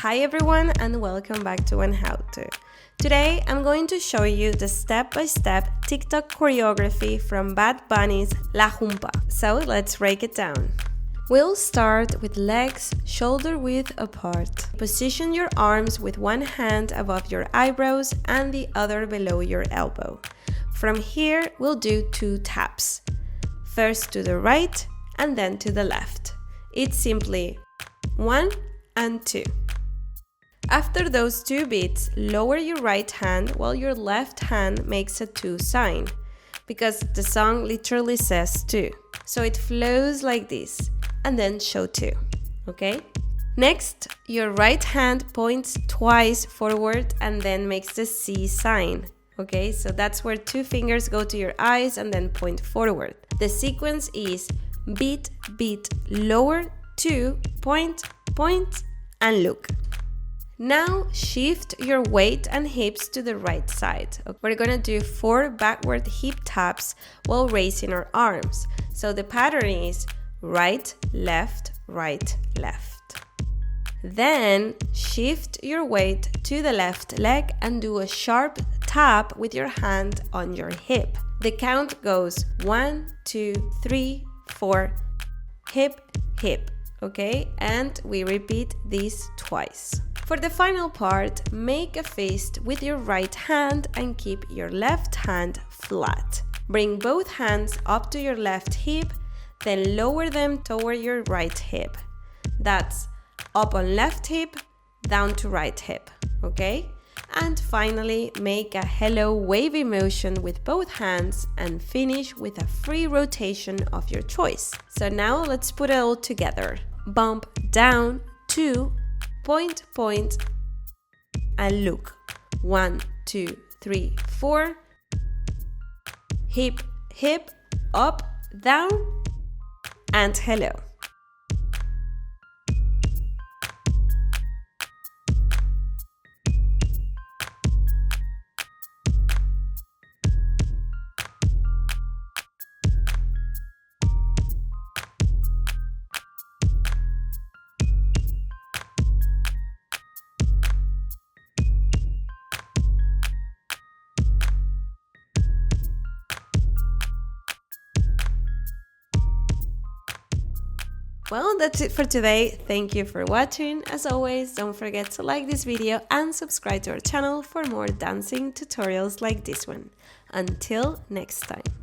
Hi everyone and welcome back to One How To. Today I'm going to show you the step-by-step TikTok choreography from Bad Bunny's La JUMPA. So let's break it down. We'll start with legs shoulder width apart. Position your arms with one hand above your eyebrows and the other below your elbow. From here we'll do 2 taps. First to the right and then to the left. It's simply 1 and 2. After those 2 beats, lower your right hand while your left hand makes a 2 sign, because the song literally says 2. So it flows like this, and then show 2, okay? Next, your right hand points twice forward and then makes the C sign, okay? So that's where 2 fingers go to your eyes and then point forward. The sequence is beat, beat, lower, 2, point, point, and look. Now shift your weight and hips to the right side. We're gonna do 4 backward hip taps while raising our arms. So the pattern is right, left, right, left. Then shift your weight to the left leg and do a sharp tap with your hand on your hip. The count goes 1, 2, 3, 4, hip, hip, okay? And we repeat this twice. For the final part, make a fist with your right hand and keep your left hand flat. Bring both hands up to your left hip, then lower them toward your right hip. That's up on left hip, down to right hip, okay? And finally, make a hello wavy motion with both hands and finish with a free rotation of your choice. So now let's put it all together. Bump down, 2, point, point, and look. 1, 2, 3, 4. Hip, hip, up, down, and hello. Well, that's it for today. Thank you for watching. As always, don't forget to like this video and subscribe to our channel for more dancing tutorials like this one. Until next time.